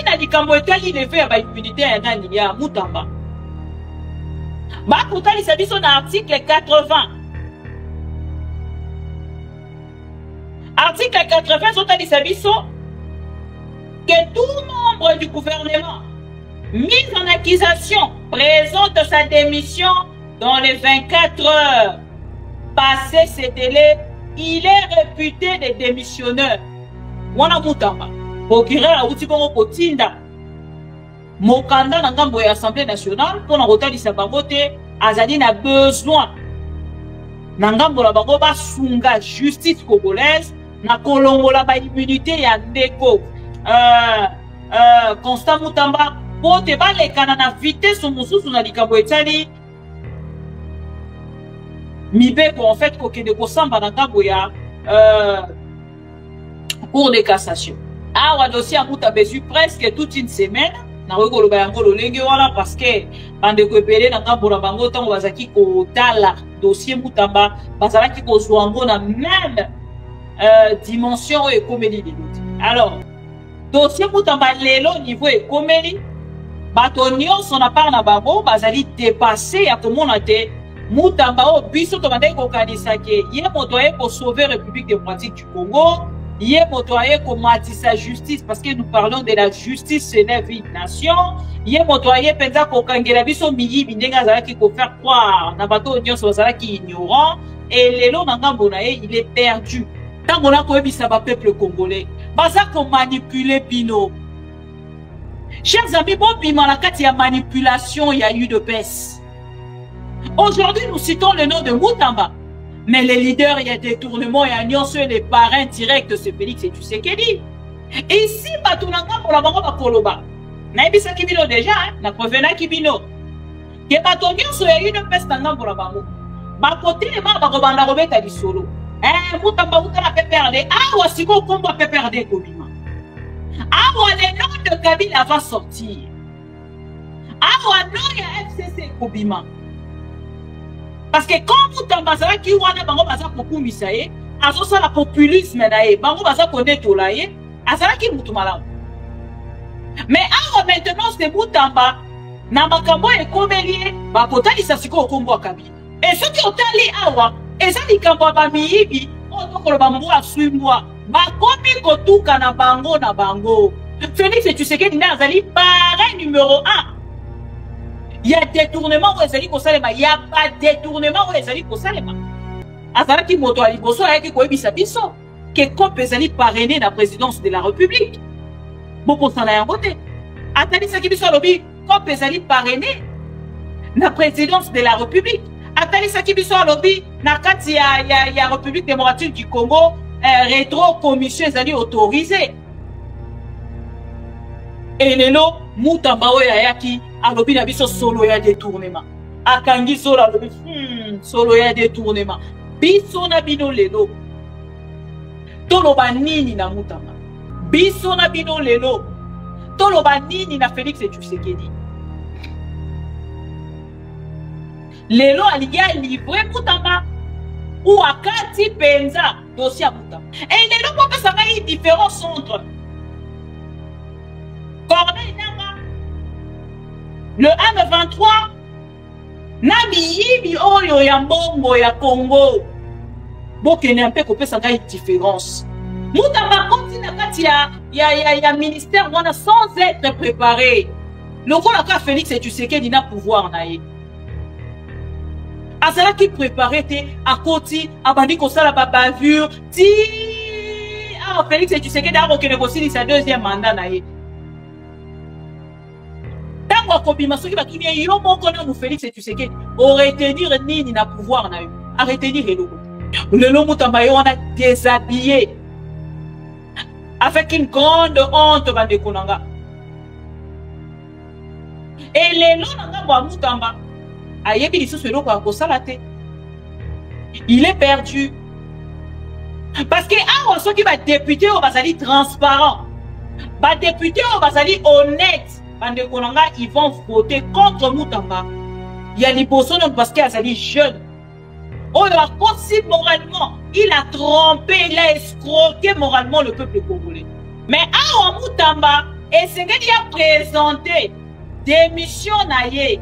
na likambo etali levé ya immunité ya nani ya Mutamba. Ba kutali sabiso na article 80. Article 80 sotali sabiso que tout membre du gouvernement mis en accusation présente sa démission dans les 24 heures. Passé ce délai, il est réputé des démissionneurs. Wana Mutamba. Procureur a outi bongo kotinda. Mokanda na ngambo ya Assemblée nationale pour na kotalisa bango te azali na besoin. Na ngambo la bango ba sunga justice congolaise na kolongola ba immunité ya ndeko. Constant Mutamba po te ba lekana na vitesse mususu na likambo etali. Mibeko en fait kokende kosamba na ngambo ya cour de cassation. Awa dossier Mouta besu presque toute une semaine. Na weko yango lolenge wana parce que bande ko epele na ngambo na bango tango bazaki ko tala dossier Mutamba bazalaki ko zwango na même dimension et comédie de l'autre. Alors dossier Mutamba lelo niveau et comédie batonio son appart na bango bazali dépasser à comment on a été Mutamba o biso to bandai ko kanisa ke ye moto e pour sauver République démocratique du Congo. Il est motoyé comme sa justice parce que nous parlons de la justice s'élève une nation. Il est motoyé penza ko kangela biso miyi bindenga zala ki ko faire croire na bato nyonso zala ki ignorant et lelo na ngambo na ye il est perdu. Tango na ko ebisa ba peuple congolais. Baza ko manipuler bino. Chers amis, bon bima la kati ya manipulation il y a eu de baisse. Aujourd'hui nous citons le nom de Mutamba. Mais les leaders, il y a détournement et alliance les parrains directs, c'est Félix et Tshisekedi. Et ici, Batunanga pour la banque Bakoloba. Naibisa Kibino déjà, na Provena Kibino. Que Batonio soit une peste pour la banque. Bakote les mains Bakobanda Robeta di Solo. Mutamba Mutana peut perdre. Ah, Wasiko Kombo peut perdre Kobima. Ah, le nom de Kabila va sortir. Ah, non, il y a FCC Kobima. Parce que quand vous t'embazez qui wana bango baza kokumisa ye, azosa la populisme na ye, bango baza koneto la ye, azala ki mutu malamu. Mais awa maintenant c'est Mutamba na makambo ekomeli ba kotalisa siko okombo akabila. Et ceux qui otali awa, eza likambo ba miyibi, otokolo ba mbo aswimwa, ba komi kotuka na bango na bango. Félix Tshisekedi na azali parrain numéro 1. Il y a détournement où ezali ko salema, il y a pas détournement où ezali ko salema. Azala ki moto ali boso ayaki ko ebisa biso que comme ezali parrainé la présidence de la République. Boko sana ya voté. Atali saki biso lobi comme ezali parrainé la présidence de la République. Atali saki biso lobi na kati ya République démocratique du Congo rétro commission ezali autorisée. Et lelo Mutamba oyo ayaki alobi na biso solo ya détournement. Akangi solo alobi solo ya détournement. Biso na bino lelo. Toloba nini na Mutamba. Biso na bino lelo. Toloba nini na Félix Tshisekedi. Lelo aliya livré Mutamba ou akati penza dossier à Mutamba. Et lelo kwa pesanga yi différence entre Corneille Nanga, le M23, Nabi Yibi Oyo ya Mbongo ya Congo. Bokene un peu kopé ça une différence. Mutamba continue kati ya ministère wana sans être préparé. Le rôle à Félix et Tshisekedi n'a pouvoir na ye. Azala qui préparé te à côté abandi ko sala ba bavure ti Félix et Tshisekedi a reconnu aussi sa deuxième mandat na ye. Soki batuni yo moko na Félix Tshisekedi aurait tenir nini na pouvoir na yo arrêter dire le Mutamba yo on a déshabillé avec une grande honte bande konanga et le nanga wa Mutamba ayebi lisusu eloko akosala te il est perdu parce que awa soki ba député o bazali transparent ba député o bazali honnête. Ils vont voter contre Mutamba. Il y a les personnes parce qu'il est jeune. On a possible moralement. Il a trompé, il a escroqué moralement le peuple congolais. Mais à Mutamba, et c'est qu'il a présenté démission naïe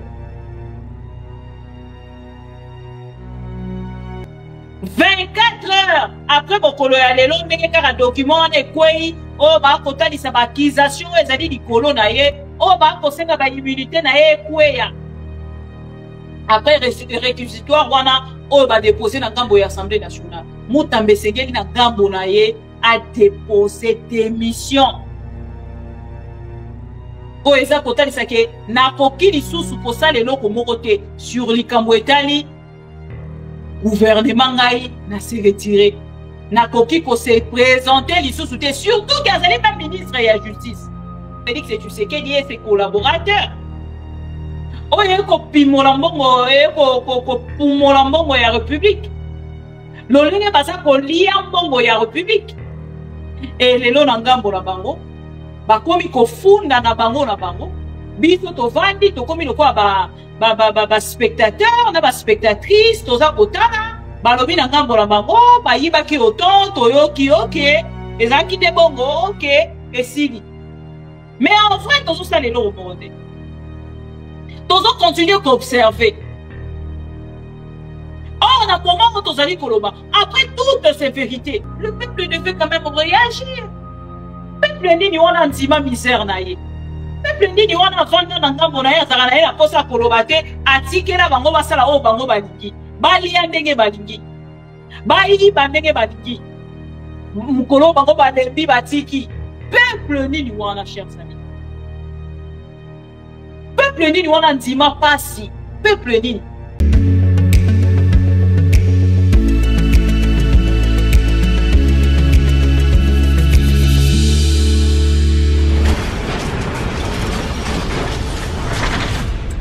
24 heures après bokolo ya lelo ndenge kaka document ne kwei o ba kotalisa ba accusation ezali likolo na ye o ba kosenga ba immunité na ye kweya après réquisitoire wana o ba déposer na ngambo ya Assemblée nationale Mutambe Sengeli na ngambo na ye a déposé démission o eza kotalisa ke na koki lisusu kosala eloko moko te sur likambo etali gouvernement ngai na se retiré na koki ko se présenter lisusu te surtout qu'azali pas ministre ya justice Félix Tshisekedi et ses collaborateurs oye ko pimola mbongo ko pumola mbongo ya république lolenge basa ko lia mbongo ya république et lelo na ngambo na bango bakomi ko funda na bango biso tovandi tokomi lokwa ba spectateur na ba spectatrice toza kotala balobi na ngambo na bango bayibaki oton toyoki oke ezaki te bongo oke esili mais en vrai tozosala eloko moko te tozocontinue koobserver or na comment tozali koloba après toutes ces vérités le peuple devait quand même réagir peuple nini wana ndima misère na ye peuple nini wana vanda na ngambo na ye azala na ye na posa koloba te atikela bango basala oyo bango balingi balia ndenge balingi bayiba ndenge balingi mukolo bango balembi batiki peuple nini wana chers amis peuple nini wana ndima pasi peuple nini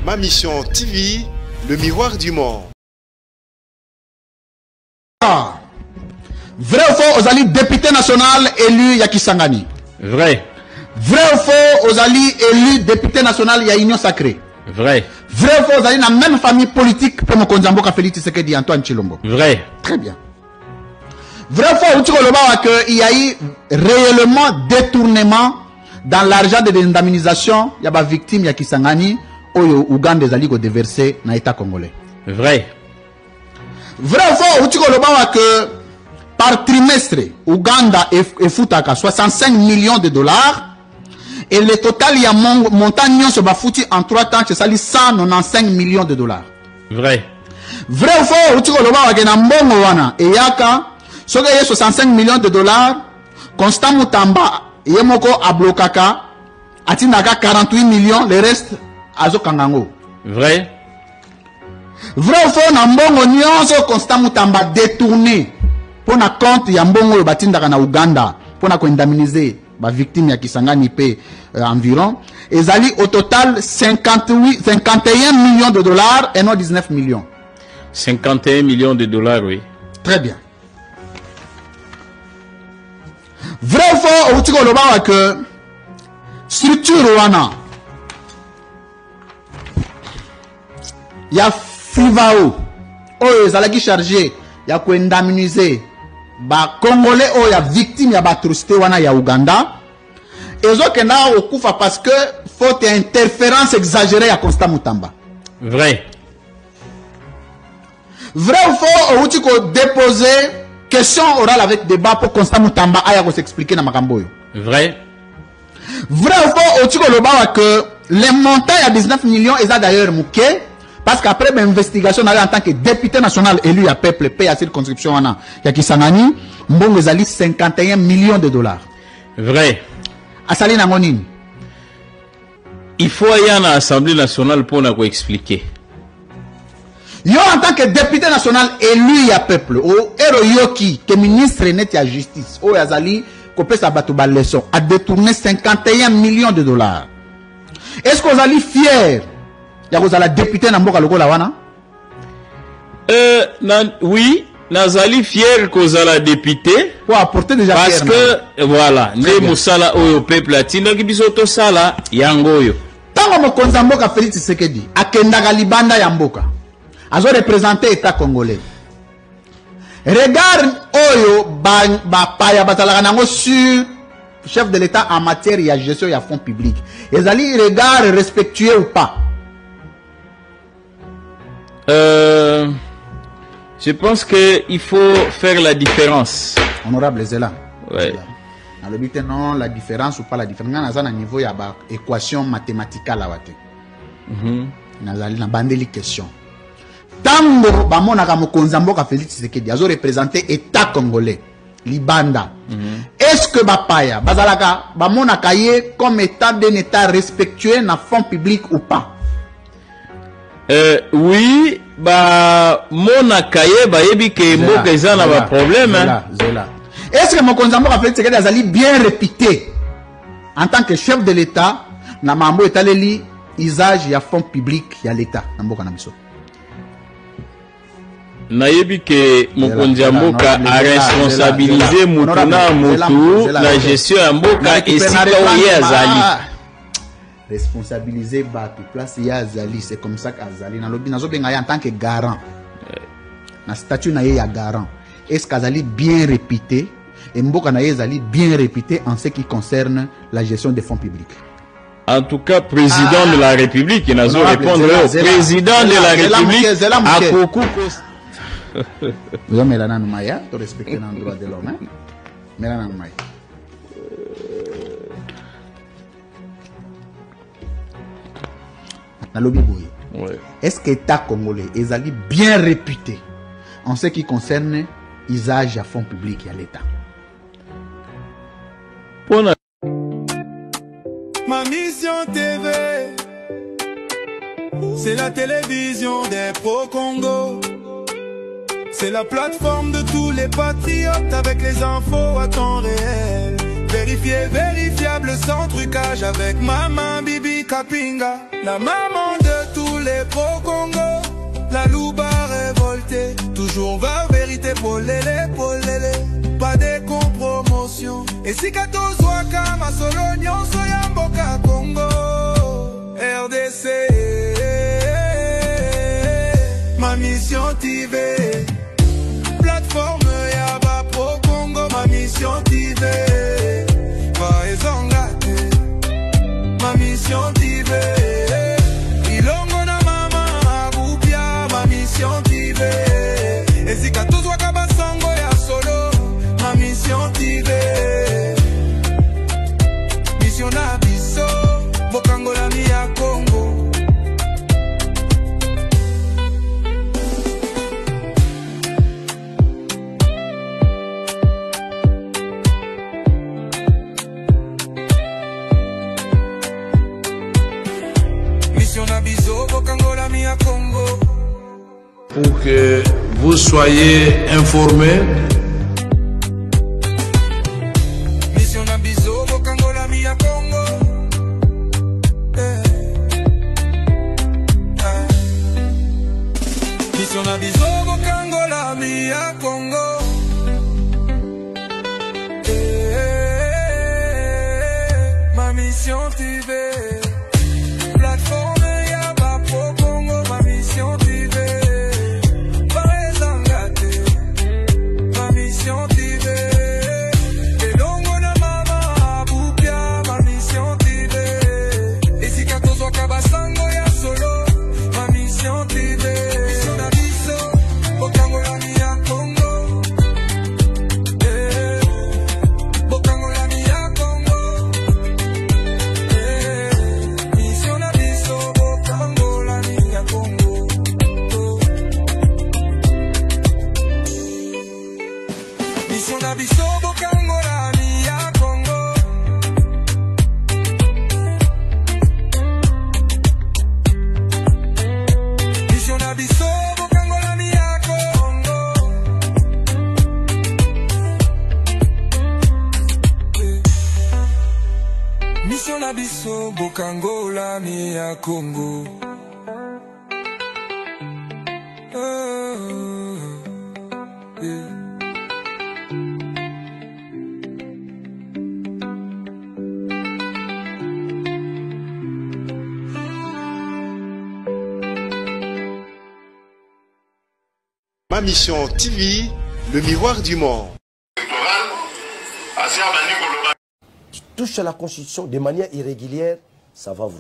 Ma Mission TV, le miroir du monde. Vrai ou faux, Ozali député national élu Yakisangani. Vrai. Vrai ou faux, Ozali élu député national ya Union Sacrée. Vrai. Vrai ou faux, Ozali dans la même famille politique pour Mokonzambo Félix Tshisekedi Antoine Chilombo. Vrai. Très bien. Vrai ou faux, il y a eu réellement détournement dans l'argent de l'indemnisation, il y a des victimes Yakisangani. Oyo Uganda ezali ko déverser na état congolais. Vrai. Vrai ou faux, utiko lobawa que par trimestre Uganda efutaka 65 millions de dollars et le total ya montant nyonso bafuti en 3 temps c'est sali 195 millions de dollars. Vrai. Vrai ou faux, utiko lobawa que na mbongo wana eyaka soki ye 65 millions de dollars Constant Mutamba yemoko ablokaka atinaka 48 millions le reste Azo Kangango. Vrai. Vrai ou faux, na mbongo nyonso Constant Mutamba détourné pour na compte ya mbongo yo batindaka na Uganda pour na ko indemniser ba victime ya Kisangani pe environ ezali au total 51 millions de dollars et non 19 millions. 51 millions de dollars, oui. Très bien. Vrai ou faux, utiko lobawa que structure wana il y a Fivao, oyo ezalaki chargé ya ko indemniser ba Congolais oyo ya victime ya atrocité wana ya Uganda. Ezokenda okufa parce que faute interférence exagérée ya Constant Mutamba. Vrai. Vrai ou faux, outi ko déposer question orale avec débat pour Constant Mutamba aya ko s'expliquer na makambo yo. Vrai. Vrai ou faux, outi ko lobawa que les montants ya 19 millions eza d'ailleurs mouké. Parce qu'après l'investigation, en tant que député national élu à peuple, paye à circonscription, il y a Kisangani, Mbongo Zali 51 millions de dollars. Vrai. Asali Nangonine. Il faut aller à l'Assemblée nationale pour nous expliquer. Yo en tant que député national élu à peuple, au héros Yoki, que ministre net à justice, au Yazali, Kopé Sabatouba leçon, a détourné 51 millions de dollars. Est-ce que vous allez fier? Vous allez député na mboka lokola wana? Oui, nazali fier que vous allez député. Pour apporter déjà parce que voilà, les musala oyo peuple latino ki biso to sala yango yo. Tango mokonzi mboka Félix Tshisekedi akendaka libanda ya mboka. Azo représenter état congolais. Regarde oyo ba paya bazalaka nango sur chef de l'État en matière de gestion de fonds publics. Ils allaient regard respectueux ou pas? Je pense qu'il faut faire la différence. Honorable Zela. Ouais. Dans le but, non, la différence ou pas la différence. Dans un niveau, il y a une équation mathématique à la wate. Dans une bandeli question. Tango, Bamona Mokonzamboka Félix Tshisekedi, a représenté l'État congolais, Libanda. Est-ce que Bapaya, Bazalaka, Bamona Kaye comme État d'un État respectueux dans fonds publics ou pas? Oui, Mona Kaye, yebi ke mboka eza na ba problème. Est-ce que Mokonzamboka Félix Tshisekedi a bien réputé en tant que chef de l'État, na mambo etaleli usage ya fonds publics ya l'État, na mboka na biso? Nayebi ke mokonzi ya mboka a responsabiliser mutu na mutu la gestion ya mboka esika oye azali. Responsabiliser batu place ya azali, c'est comme ça qu'azali na lobi nazo benga en tant que garant. Na statut na ye ya garant. Est-ce qu'azali bien réputé et mboka na ye azali bien réputé en ce qui concerne la gestion des fonds publics? En tout cas, président de la République, il n'a pas répondre au président de la République à beaucoup. Vous avez Mélana Noumaya, tu respectes le droit de l'homme. Mélana Noumaya. Est-ce que l'État congolais est bien réputé en ce qui concerne l'usage à fonds publics à l'État? Ma mission TV, c'est la télévision des pro-Congo. C'est la plateforme de tous les patriotes avec les infos à temps réel. Vérifié, vérifiable, sans trucage avec Maman Bibi Kapinga. La maman de tous les pro-Congo. La louba révoltée, toujours va vérité pour l'élé, pas de compromotion. Et si 14 waka ma solognon soyamboka Congo RDC. Ma mission TV, plateforme Yaba Pro Congo. Ma mission TV, va ezongate. Ma mission TV, ilongo na mama abupia. Ma mission TV, et si 14 waka basango ya solo. Ma mission TV, mission na biso bokangola mi ya Congo. Mission na biso bokangola mi ya Congo. Pour que vous soyez informés. Mission na biso bokangola mi ya Congo. Mission na biso bokangola mi ya Congo. Ma mission TV, plateforme Yaba Pro Congo. Ma mission TV, pas ezangate. Ma mission TV, elongo na mama abupia. Ma mission TV, et si 14 waka basango ya solo. Ma mission TV, mission na biso bokangola mi ya Congo. Bokangola mi ya Congo. Mission na biso bokangola mi ya Congo. Mission na biso bokangola mi ya Congo. Mission na biso bokangola mi ya Congo. Mission na biso bokangola mi ya Congo. Ma mission TV, le miroir du monde. touche à la Constitution de manière irrégulière, ça va vous.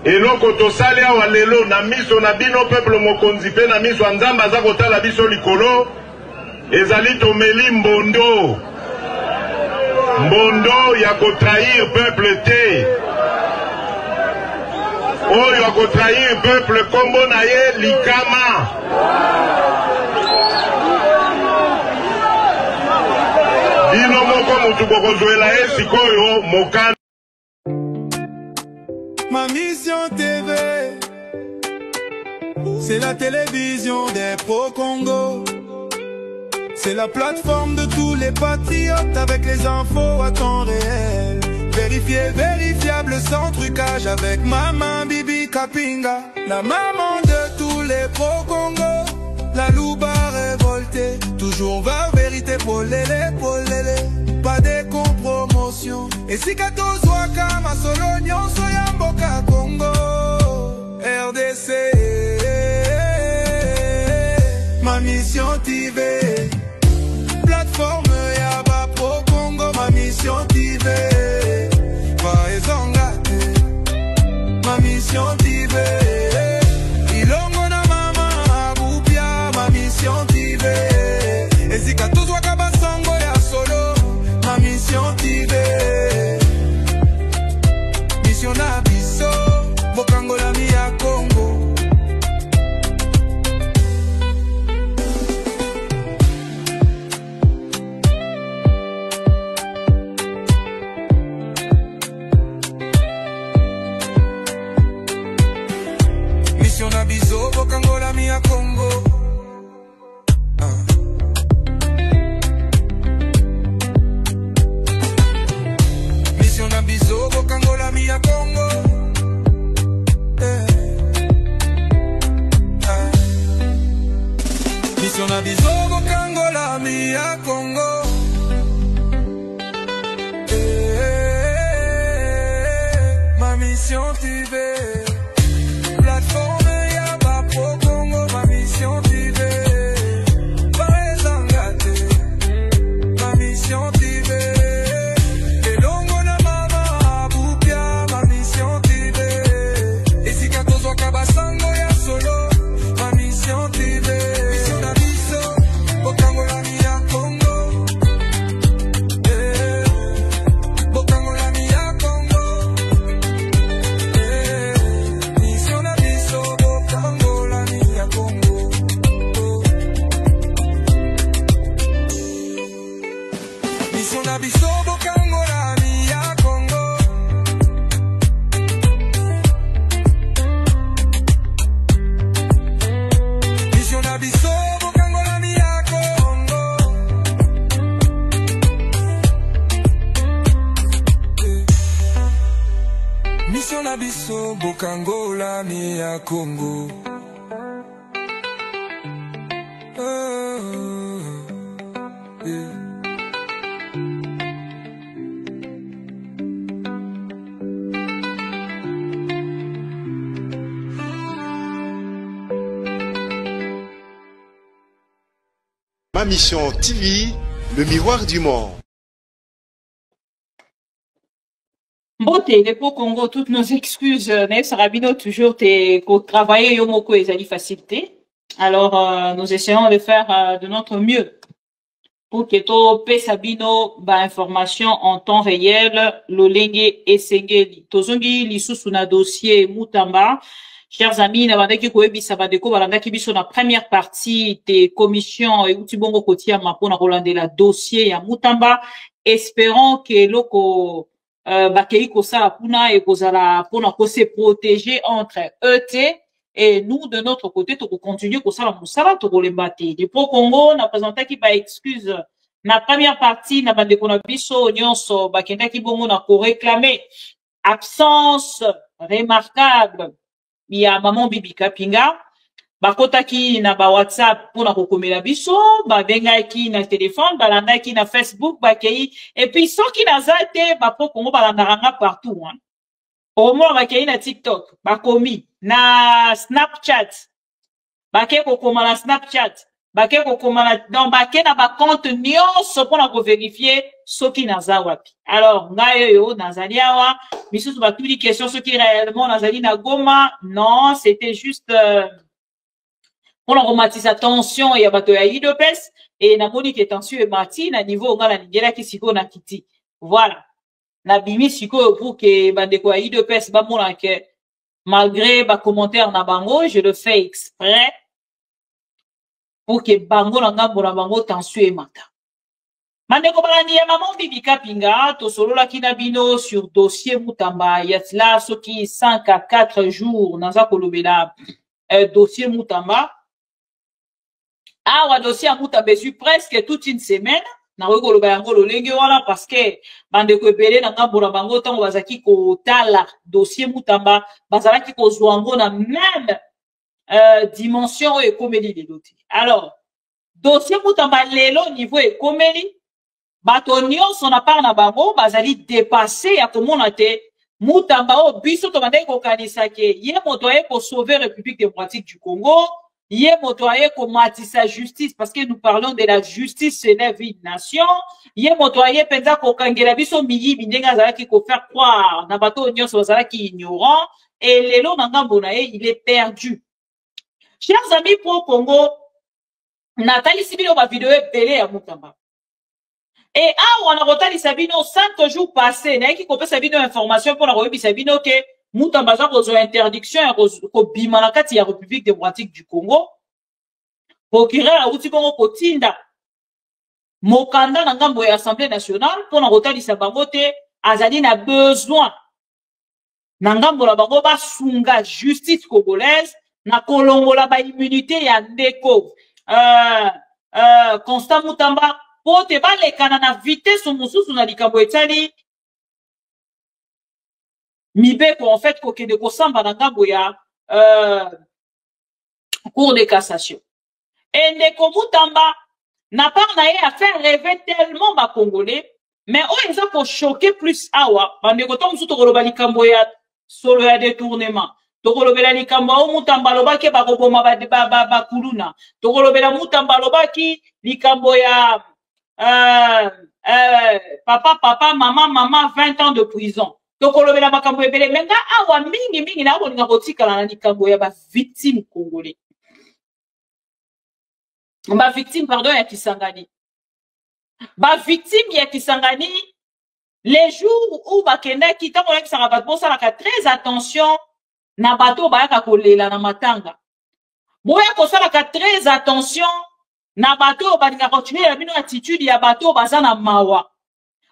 eloko tosali awa lelo na miso na bino peuple mokonzi pe na miso ya nzambe aza kotala biso likolo ezali tomeli mbondo ya kotrahir peuple te oyo akotrahir peuple kombo na ye likama bino moko mutu bokozwela ye sikoyo mokanda. Ma mission TV, c'est la télévision des pro-Congo. C'est la plateforme de tous les patriotes avec les infos à temps réel. Vérifié, vérifiable, sans trucage avec Maman Bibi Kapinga. La maman de tous les pro-Congo. La louba révoltée, toujours va vérité pour l'élé. Pas de compromotion. Et si Katos Wakama Solonion Soyamboka Congo RDC. Ma mission TV. Plateforme Yaba Pro Congo. Ma mission TV. Vaezongate. Ma mission TV. Ilongo na mama Abupia. Ma mission TV. Et si Katos Wakaba Sango ya solo. Ma mission TV. Mission Abisso. Bokangola Mia Congo. Mission Abisso. Bokangola Mia Congo. Biso Bokangola Mia Congo. Mission na biso Bokangola Mia Congo. Ma mission TV. Plateforme Yaba Pro Congo. Ma mission TV. Vaezangate. Ma mission TV. Kabasango ya solo, ma mission TV. Mission na biso, Bokangola Mia Congo. Bokangola Mia Congo. Mission na biso, Bokangola Mia Congo. Mission na biso, Bokangola Mia Congo. Biso Bokangola Mia Congo. Mission na biso Bokangola Mia Congo. Ma mission TV, le miroir du monde. Mbote, les pro-Congo, toutes nos excuses, Naïf Sarabino, toujours, pour travailler, Yomoko et Zali facilité. Alors, nous essayons de faire de notre mieux pour que to Sabino, information en temps réel, l'olenge et sengeli. Tozongi, l'issous na dossier Moutamba. Chers amis, nabandaki koyebisa bandeko balandaki biso na première partie des commissions et utibongo kotia mapona rolande la dossier ya Moutamba. Espérons que loko bakei kosala puna et kozala pona ko se protéger entre ET et nous de notre côté to continuer kosala musala to kolembate. Le pro-Congo na présentaki ba excuse na première partie na bandeko na biso nyonso bakendaki bongo na ko réclamer absence remarquable ya Maman Bibi Kapinga. Bakotaki na ba WhatsApp pour na kokomela biso, bengaki na téléphone, balandaki na Facebook, bakei, et puis soki na zate, pro-Congo balandaranga partout, hein. Au moins, bakei na TikTok, bakomi, na Snapchat, bakei kokoma na Snapchat, bake kokoma donc bake na ba compte nyonso mpona kovérifier soki naza wapi. Alors ngai oyo nazali awa misusu batuli question soki réellement nazali na Goma. Non, c'était juste mpona komatisa tension ya bato ya UDPS et namoni ke tension emati na niveau nga nalingelaki sikoyo na kiti. Voilà, nabimi sikoyo pour ke bandeko ya UDPS bamona ke malgré ba commentaire na bango, je le fais exprès pour que bango na ngambo na bango tension emata. Mandeko balandi ya maman Bibi Kapinga to solola kina bino sur dossier Mutamba yatla soki 5 à 4 jours naza kolobela dossier Mutamba. Awa dossier à Mutamba suis presque toute une semaine na koloba yango lolenge wana parce que bandeko ebele na ngambo na bango tango bazaki ko tala dossier Mutamba bazalaki ko zwango na même dimension et comédie de dossier. Alors dossier Mutamba lelo niveau et comédie bato nyonso na part na bango bazali dépassé ya komona te Mutamba o biso to bandai ko kanisa ke ye moto aye ko sauver République démocratique du Congo, ye moto aye ko matisa justice parce que nous parlons de la justice s'élève une nation, ye moto aye penza ko kangela biso miyibi ndenge azalaki ko faire croire na bato nyonso bazalaki ignorant et lelo na ngambo na ye il est perdu. Chers amis pro Congo, Nathalie Sibino ba vidéo ebele ya Mutamba. Et on a retali Sabino 5 jours passés, n'a qui copé Sabino information pour la rebi Sabino que Mutamba za kozo interdiction ko bimalakati ya République démocratique du Congo. Procureur a uti Congo kotinda mokanda na ngambo ya Assemblée nationale pour na retali Sabango te azali na besoin na ngambo la bango ba sunga justice congolaise na kolongola ba immunité ya ndeko Constant Mutamba pote balekana na vitesse mususu na likambo etali mibeko en fait kokende kosamba na ngambo ya cour de cassation. Et ndeko Mutamba na part na ye a fait rêver tellement ba Congolais, mais on ils ont pour choquer plus awa bandeko to mususu koloba likambo ya solo ya détournement. Tokolobela likambo o Mutamba lobaki ba koboma ba kuluna. Tokolobela Mutamba lobaki likambo ya papa, maman, 20 ans de prison. Tokolobela makambo ebele menga awa mingi na bolinga kotikala na likambo ya ba victime congolais. Ba victime pardon ya Kisangani. Ba victime ya Kisangani les jours où bakenda kita ko yakisanga ba bosala ka très attention na bato ba yaka kolela na matanga. Boya ko sala ka très attention na bato balinga continuer la bino attitude ya bato bazana mawa.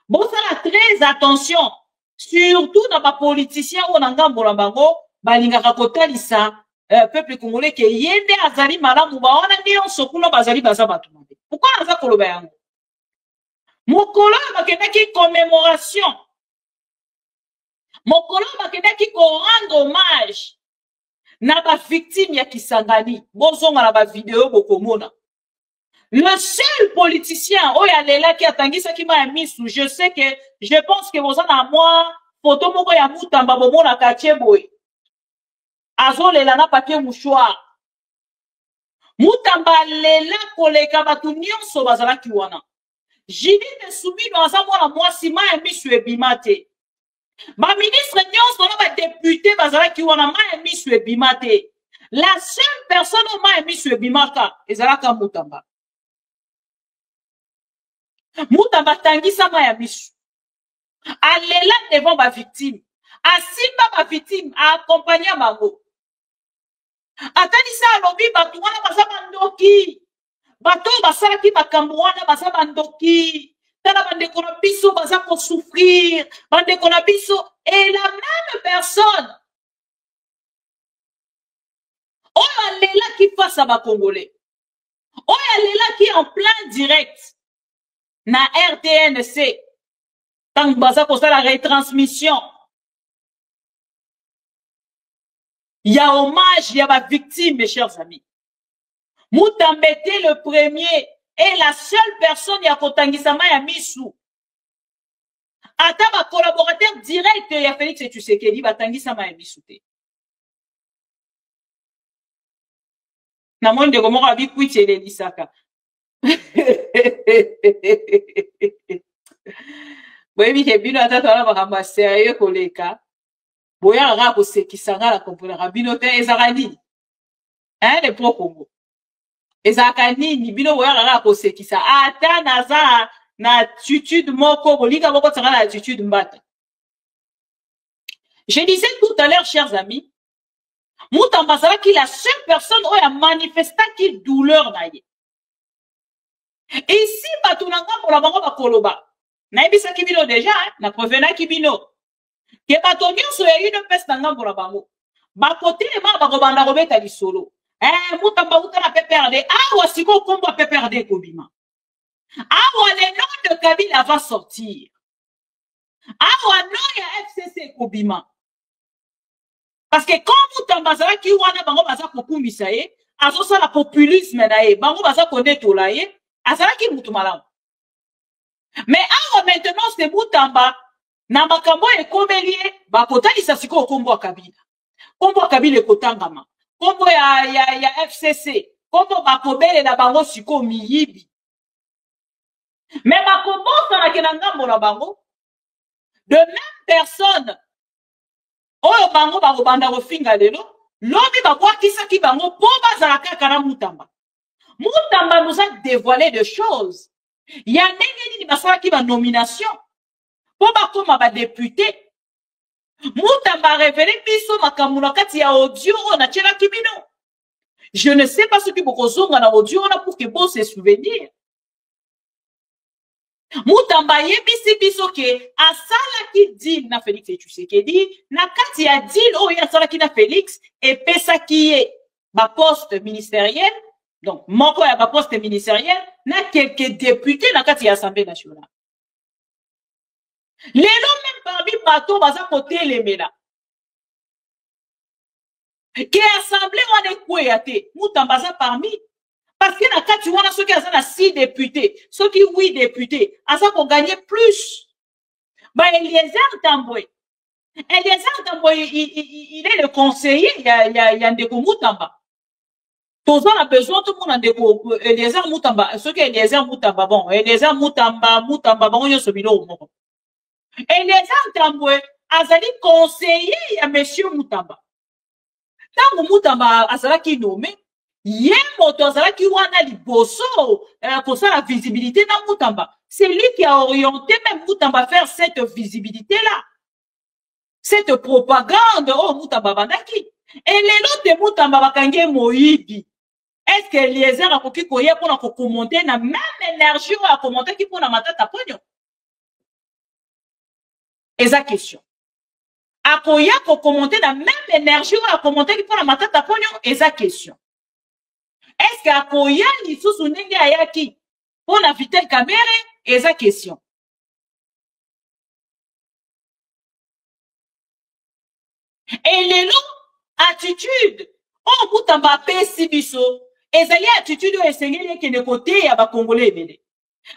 Bon ça très attention surtout na ba politicien ou na ngambo na bango balinga kotalisa peuple congolais ke yende azali malamu ba wana ndio sokula bazali baza bato mabe. Pourquoi aza koloba yango? Mokolo bakendaki commémoration. Mokolo bakendaki ko rendre hommage na ba victime ya Kisangani. Bozonga na ba vidéo bokomona. Le seul politicien, oh ya lela qui a tangisa qui m'a mis sous, je sais que, je pense que vous en a moi, photo moko ya Mutamba bomo na kache boy. Azo lela na papier mouchoir. Mutamba lela koleka batu nyonso bazala kiwana. Jidite soubi baza mwana mwasi ma ya misu ebimate. Ba ministre nyonso na ba député bazala kiwana ma ya misu ebimate. La seule personne au ma ya misu ebimaka ezalaka Mutamba. Mutamba tangisa ma ya misu. Alela devant ma victime. Asimba ma victime. A accompagner bango. Atanisa alobi batu wana baza bandoki. Bato basala ki makambo wana baza bandoki. Tana bandeko na biso baza ko souffrir. Bandeko na biso. Et la même personne. Oyo alela ki face à ba Congolais. Oyo alela ki en plein direct. Na RTNC. Tant que baza ko la retransmission. Il y a hommage, il y a ma victime, mes chers amis. Mutamba était le premier et la seule personne ya kotangisama ya misu. Ata ba collaborateur direct ya Félix Tshisekedi batangisama ya misu te. Na monde ko moko abi kwitele lisaka. Boyebi ke bino ata tala bakamba sérieux koleka. Boya ra ko sekisanga la comprendre bino te ezaka nini. Hein le pro Congo. Ezaka nini bino boya ra ko sekisa ata naza na attitude moko bolika moko tsanga na attitude mbata. Je disais tout à l'heure, chers amis, Moutamba Zala qui la seule personne où a manifesté qui douleur naïe. Et ici, batunanga pour la bango bakoloba. Naibisa kibino déjà, na provena kibino. Ke batonyo so une peste nanga pour la bango. Bakote le ma bakobanda robeta di solo. Moutamba utana PPRD. Awa siko kombo PPRD kobima. Awa le nom de Kabila va sortir. Awa non ya FCC kobima. Parce que quand Moutamba Zala qui wana bango baza kokumbisa ye, azo sa la populisme na ye, bango baza koneto la ye, azala ki mutu malamu. Mais awa maintenant c'est Moutamba na makambo ekomelie bakotalisa siko kombo Kabila. Kombo Kabila ekotangama. Kombo ya FCC, kombo bakobele na bango siko miyibi. Mais bakombo na kenangambo na bango de même personne. Oyo bango bakobanda kofinga lelo, lobi bakwakisa ki bango po bazala kaka na Moutamba. Moutamba nous a dévoilé des choses. Ya ndenge nini basala ki ba nomination po bakoma ba député. Moutamba révélé biso makambo na kati ya audio na tshela kibino. Je ne sais pas ce qui bokozonga na audio na pour que bon se souvenir. Moutamba yebisi biso ke asala ki deal na Félix Tshisekedi na kati ya deal o ya asala ki na Félix et pesa ki ye ba poste ministériel donc moko ya ba poste ministériel na quelques députés na kati ya Assemblée nationale. Lelo même parmi bato baza kote lemela ke assemblée wana kwea te Moutamba za parmi. Parce que na kati wana ceux qui ont 6 députés, ceux qui 8 députés, asa ko gagner plus. Ba Eliezer Tambwe. Eliezer Tambwe il est le conseiller ya ndeko Moutamba. Tous on a besoin tout le monde ndeko Eliezer Moutamba, ceux qui Eliezer Moutamba bon, Eliezer Moutamba bon yo sobilo moko. Eliezer Tambwe azali conseiller ya monsieur Moutamba. Tango Moutamba azala ki nommé Yé moto azalaki wana liboso pour ça la visibilité dans Moutamba. C'est lui qui a orienté même Moutamba faire cette visibilité là. Cette propagande oh Moutamba bandaki. Et les autres de Moutamba bakange moyibi. Est-ce que Eliezer a koki koye pour na commenter na même énergie à commenter qui pour na matata ponyo? Eza question. A koya ko commenter na même énergie à commenter qui pour na matata ponyo? Eza question. Est-ce que akoya lisusu ndenge ayaki pour na Vital Kamerhe? Eza question. Et lelo attitude oh Moutamba pesi biso ezali attitude o esengeli kene côté ya ba congolais ebele.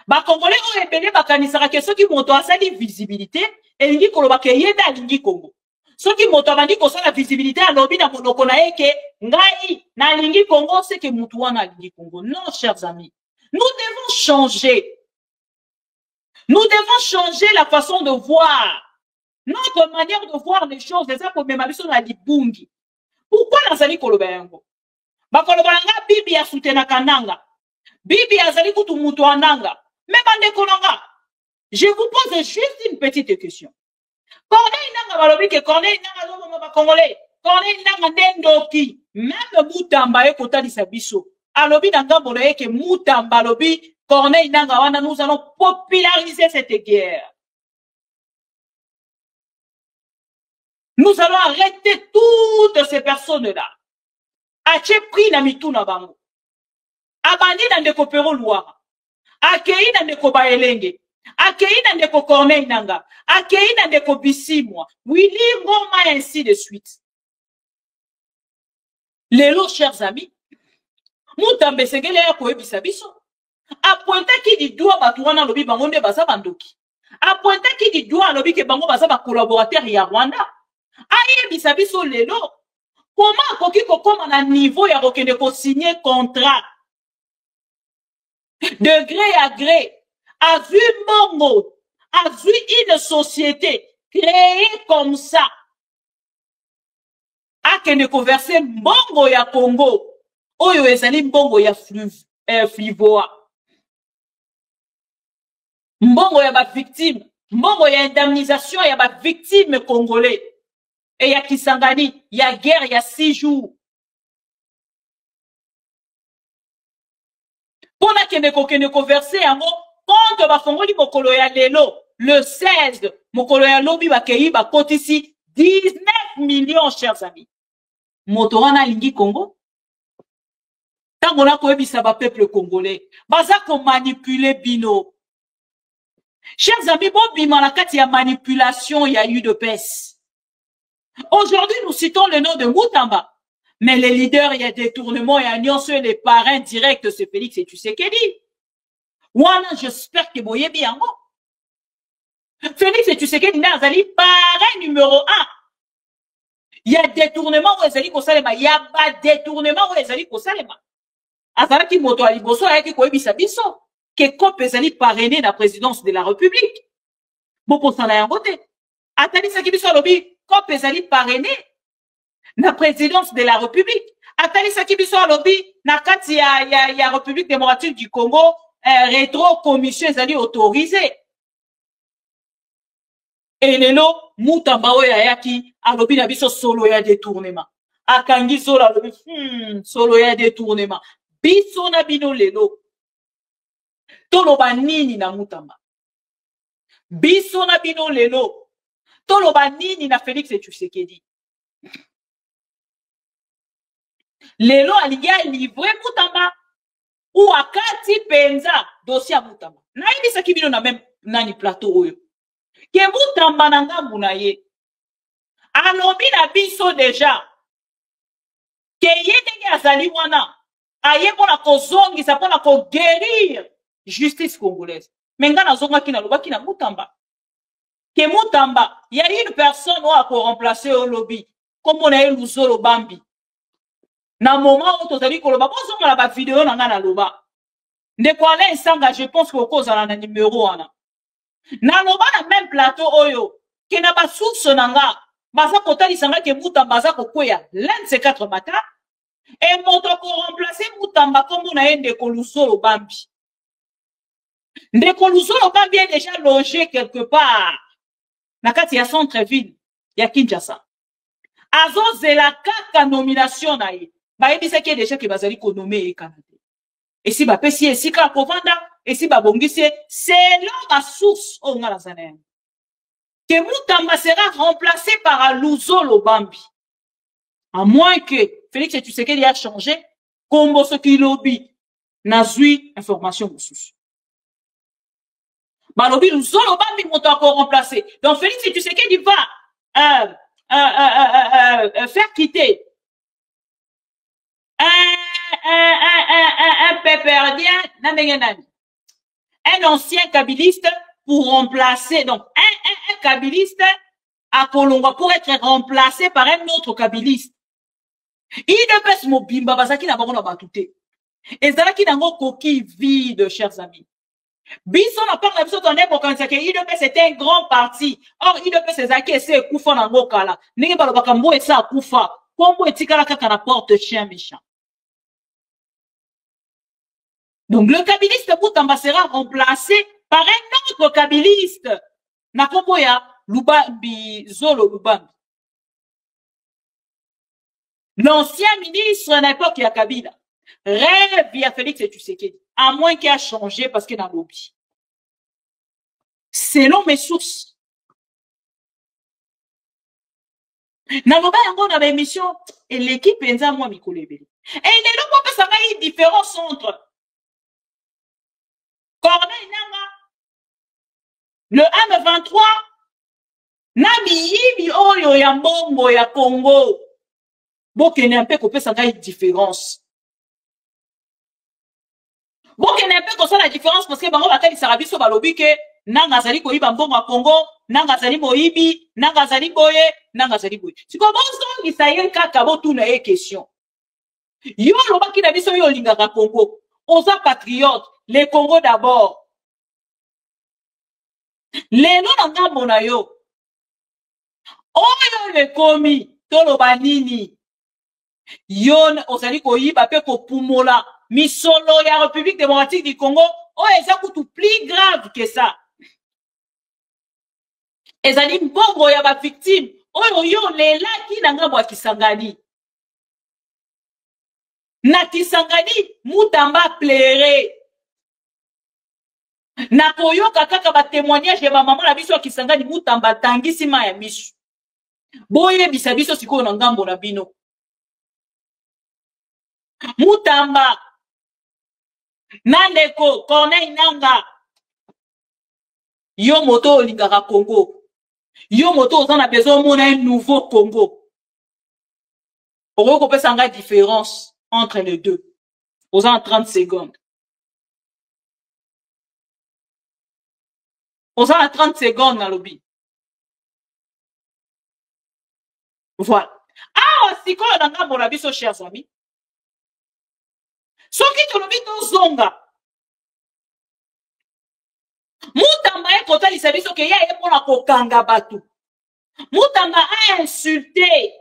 Ba congolais o ebele bakanisaka ke soki moto asali visibilité elingi koloba ke yeda alingi Congo. Soki moto abandi kosala visibilité alobi na monoko na eke ngai na lingi Congo c'est que mutu wana alingi Congo. Non chers amis, nous devons changer. Nous devons changer la façon de voir. Notre manière de voir les choses, les pour même abiso na libungi. Pourquoi nazali koloba yango? Ba koloba nga bibi ya soutena kananga. Bibi azali kutu mutu ananga. Mais bande konanga. Je vous pose juste une petite question. Corneille nanga balobi ke Corneille nanga lobo ba congolais. Corneille nanga ndendoki. Même Moutamba e kotalisa biso. Alobi nanga bolo ke Moutamba lobi Corneille nanga wana nous allons populariser cette guerre. Nous allons arrêter toutes ces personnes-là. Ache pris na mitu na bango. Abandi na ndeko Pero Luara. Akei na ndeko Baelenge. Akei na ndeko Corneille nanga. Akei na ndeko Bisimwa. Willy Ngoma et ainsi de suite. Lelo, chers amis, Moutamba sengele ya koyebisa biso. Apointa ki di doigt batuana lobi bango nde baza bandoki. Apointa ki di doigt lobi ke bango baza ba collaborateur ya Rwanda. Aye bisabiso lelo Comment koki kokoma na niveau ya kokende ko signer contrat de gré à gré, a vu Mbongo, a vu une société créée comme ça, a kende ko verser Mbongo ya Congo, oyo ezali Mbongo ya Flivoa, Mbongo ya ba victime, Mbongo ya indemnisation ya ba victime congolais, et ya Kisangani, ya guerre ya 6 jours. Pona kende ko verser yango contre ba fongoli mokolo ya lelo le 16 mokolo ya lobi ba kei ba kotisi 19 millions, chers amis. Moto wana lingi Congo tango na koyebisa ba peuple congolais baza ko manipuler bino. Chers amis, bon bima na kati ya manipulation ya UDPS. Aujourd'hui nous citons le nom de Moutamba. Mais les leaders, il y a détournement et alliance, les parrains directs, c'est Félix et Tshisekedi. Voilà, j'espère que vous voyez bien. Félix et Tshisekedi, nazali parrain numéro 1. Il y a détournement où ezali kosalema, il y a pas détournement où ezali kosalema. Azala ki moto ali boso ayaki koyebisa biso ke kope ezali parrainé la présidence de la République. Bon pour ça la yangote. Atali saki biso lobi kope ezali parrainé la présidence de la République. Atali saki biso alobi na kati ya République démocratique du Congo, rétro commission ezali autorisée. Et lelo Moutamba oyo ayaki alobi na biso solo ya détournement. Akangi solo alobi solo ya détournement. Biso na bino lelo toloba nini na Moutamba. Biso na bino lelo toloba nini na Félix et Tshisekedi. Lelo aligia livré Moutamba ou akati penza dossier Moutamba. Na hivi sakibino na même nani plateau oyo. Ke Moutamba na ngambu na ye. Alobi na biso déjà. Ke ye ndenge azali wana. Aye pona kozongisa pona ko guérir justice congolaise. Menga na zonga kina loba kina Moutamba. Ke Moutamba, il y a une personne a pour remplacer au lobby. Comme on a eu Luzolo Bambi. Na moment où tozali koloba bozo la ba vidéo na ngana loba ndeko Alain Sanga, je pense que cause na numéro wana na loba na même plateau oyo ke na ba source nanga baza kotali sanga ke Moutamba baza kokwea l'un de ces 4 matins et moto ko remplacer Moutamba comme on a eu ndeko Luzolo Bambi. Ndeko Luzolo Bambi est déjà logé quelque part na kati ya centre ville ya Kinshasa. Azo zela kaka nomination na ye. Ba ebisa ki déjà que bazali ko nommer e Canada. Et si ba pesi e sika kovanda, et si ba bongisi c'est la source au ngala zanen. Que Moutamba sera remplacé par Luzolo Bambi. À moins que Félix Tshisekedi a changé, comme ce qui lobby n'a zui information ressources. Ba lobby Luzolo Bambi monte encore remplacé. Donc Félix Tshisekedi va faire quitter un péperdien, un ancien kabiliste pour remplacer, donc un kabiliste à Kolongwa pour être remplacé par un autre kabiliste. Il ne peut se mobimba basaki na bango na batute. Ezalaki nango koki vide, chers amis. Biso na parle biso ton époque que IDP c'était un grand parti. Or IDP c'est zaki c'est kufa na ngokala. Ningi balobaka mbo esa kufa. Kombo etikala kaka na porte chien méchant. Donc le kabiliste Moutamba sera remplacé par un autre kabiliste. Na kombo ya Lubambi Zolo Lubambi. L'ancien ministre à l'époque ya Kabila rêve via Félix et Tshisekedi. À moins qu'il a changé parce qu'il a lobby. Selon mes sources. Naloba yango na l'émission et l'équipe enza moi mikolebeli. Et il est là pour ça va une différence entre Corneille Nanga le M23 Nabi Yibi Oyo ya Mbongo ya Congo. Bon qu'il un peu qu'on peut ça une différence. Bon, qu'il y a un peu comme ça la différence parce que bango bakali sarabiso balobi que nanga zali koyiba mbongo ya Congo, nanga zali moyibi, nanga zali boye, nanga zali boye. Siko bonso isaye kaka botuna ye question. Yo lobaki na biso yo lingaka Congo. Oza patriote, le Congo d'abord. Lelo na ngambo na yo. Oyo le komi, toloba nini. Yo ozali koyiba pe kopumola misolo ya République démocratique du Congo. Oh, eza kutu plus grave que ça. Ezali mbongo ya ba victime. Oyo yo lelaki na ngambo ya Kisangani. Na Kisangani Mutamba plaire. Na koyoka kaka ba témoignage ya ba maman na biso ya Kisangani Mutamba tangisi ma ya misu. Boye bisa biso sikoyo na ngambo na bino. Mutamba Nandeko Corneille Nanga. Yo moto olingaka Congo. Yo moto ozana besoin mona un nouveau Congo. Oko pesa nga différence entre les deux. Aux en 30 secondes. Aux en 30 secondes na lobby. Voilà. Ah, siko na ngambo na biso chers amis. Soki tolobi to zonga. Mutamba e kotalisa biso ke ya e pona kokanga batu. Mutamba a insulté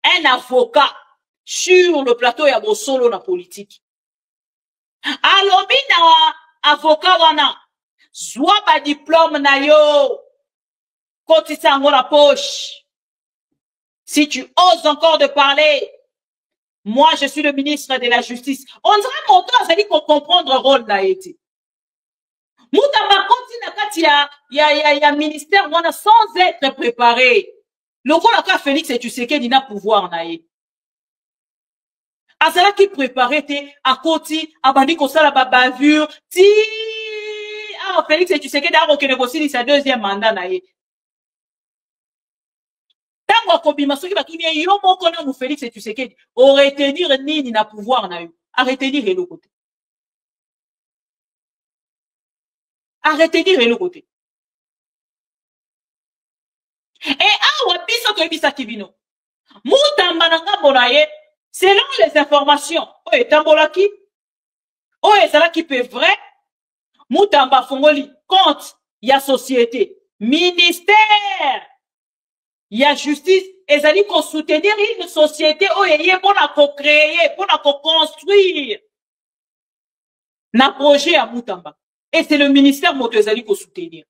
un avocat sur le plateau ya bosolo na politique. Alobi na avocat wana zwa ba diplôme na yo kotisa ngo la poche. Si tu oses encore de parler, moi je suis le ministre de la justice. On dirait mon temps ça dit qu'on comprendre le rôle na été. Mutamba continue kati ya ministère wana sans être préparé. Le rôle aka Félix et tu sais qu'il n'a pouvoir na ye. Azala qui préparait te à côté abandi ko sala ba bavure ti ah Félix et tu sais qu'il a reconnu aussi sa deuxième mandat na ye. Tango kobima soki batuni yo moko na mu Félix et tu sais qu'il aurait tenir nini na pouvoir na yo. Arrêtez dire le côté. Arrêtez dire le côté. Et awa biso to bisa kibino. Mutamba na ngambo na ye selon les informations, o etambolaki, o ezalaki pe vrai, Mutamba fongoli compte ya société, ministère, ya justice, ezali ko soutenir une société o yeye pour la co-créer, pour la co-construire. Na projet ya Mutamba. Et c'est le ministère moto ezali ko soutenir.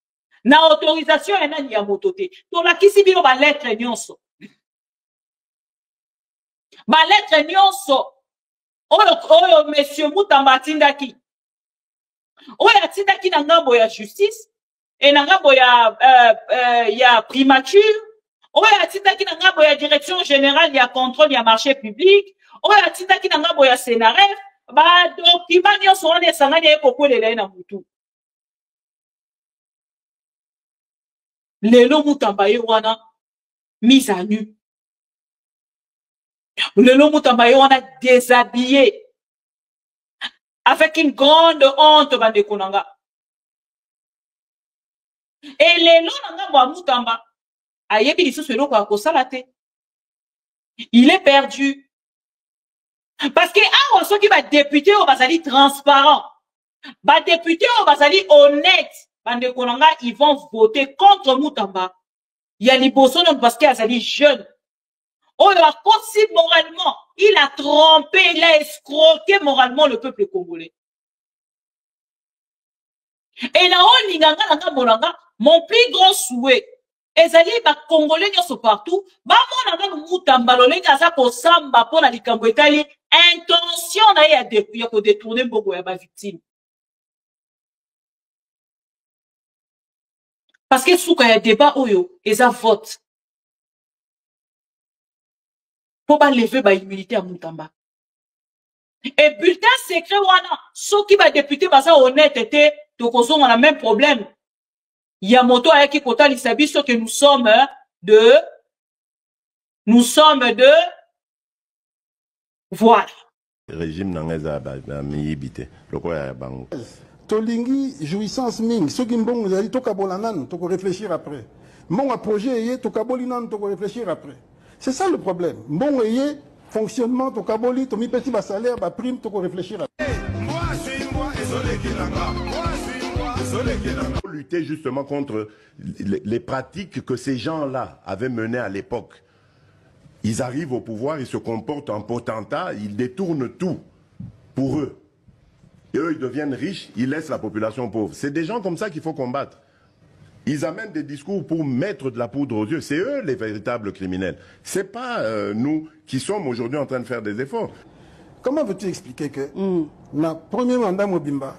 Na autorisation enani ya motote. To la kisi bino ba lettre nyonso. Ba lettre nyonso. Oyo monsieur Mutamba atindaki. Oyo atindaki na ngambo ya justice et na ngambo ya primature. Oyo atindaki na ngambo ya direction générale ya contrôle ya marché public. Oyo atindaki na ngambo ya Senaref. Ba document nyonso wana esangani ye kokwelela na mutu. Lelo Mutamba ye wana mise à nu. Lelo Mutamba ye wana déshabillé. Avec une grande honte bande konanga. Et lelo nanga mwa Mutamba ayebi lisusu eloko akosala te. Il est perdu. Parce que awa soki ba député o bazali transparent. Ba député o bazali honnête. Bande konanga ils vont voter contre Mutamba. Il y a liboso non parce qu'il azali jeune. Oh, il a possible moralement. Il a trompé, il a escroqué moralement le peuple congolais. Et là, mon plus grand souhait, ezali ba congolais nyonso partout, ba mona na Mutamba lolenga za ko samba pona likambo etali intention na ya ko détourner mbongo ya ba victime. Parce que souka ya débat oyo eza vote. Pour pas lever ba immunité à Mutamba. Et bulletin secret wana, ceux qui va député basa honnête était, donc on a le même problème. Il y a moto avec qui kota lisabiso que nous sommes de voilà. Régime n'angeza ba miyibité. Loko ya bango. tolingi jouissance mingi soki mbongo ezali tokabola nanu réfléchir après mbongo projet eye tokaboli nanu réfléchir après c'est ça le problème mbongo eye fonctionnement tokaboli tomipesi basalaire baprime réfléchir après. Lutter justement contre les pratiques que ces gens-là avaient menées à l'époque. Ils arrivent au pouvoir, ils se comportent en potentat, ils détournent tout pour eux. Et eux, ils deviennent riches, ils laissent la population pauvre. C'est des gens comme ça qu'il faut combattre. Ils amènent des discours pour mettre de la poudre aux yeux. C'est eux les véritables criminels. Ce n'est pas nous qui sommes aujourd'hui en train de faire des efforts. Comment veux-tu expliquer que dans le premier mandat Mobimba,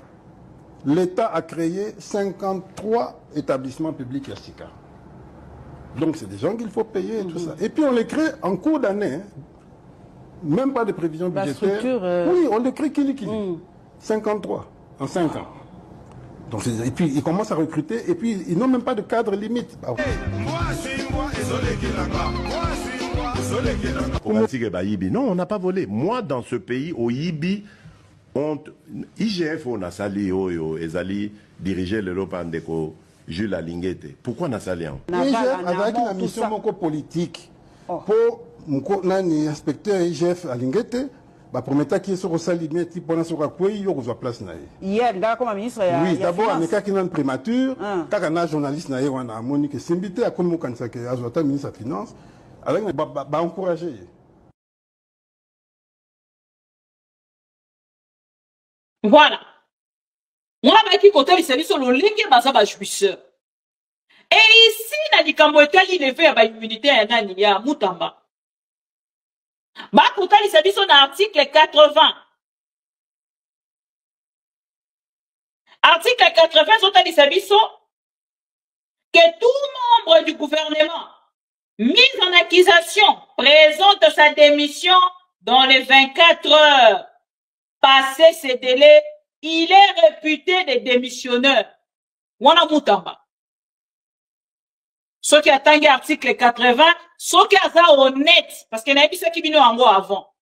l'État a créé 53 établissements publics Yassika. Donc c'est des gens qu'il faut payer et tout ça. Et puis on les crée en cours d'année. Hein. Même pas de prévision budgétaire. Oui, on les crée kili. 53 en 5 ans. Donc, et puis ils commencent à recruter et puis ils n'ont même pas de cadre limite. Non, on n'a pas volé. Moi, dans ce pays, au Yibi, IGF, on a sali, Ezali, dirigé l'Europe en Jules Alingete. Pourquoi on a sali? IGF avec une mission politique. Pour mon inspecteur IGF Alingete, bah promettait qu'il serait salimé pendant ce quoi il y aura place na. Hier, comme ministre. Oui, d'abord on est quelqu'un de prémature, quand on a journaliste na on a Monique Simbité à comme quand ça que Azota ministre de finance, avec bah encourager. Voilà. On a qui côté les services sur le ligne basa ba jouisseur. Et ici na likambo etali levé ya ba immunité ya nani ya Mutamba. Ba côté les services sur l'article 80. Article 80 sur les services que tout membre du gouvernement mis en accusation présente sa démission dans les 24 heures. Passé ces délais, il est réputé des démissionneurs. Wana Mutamba. Ce qui attend l'article 80, ce qui est honnête, parce qu'il y a des gens qui viennent en haut avant.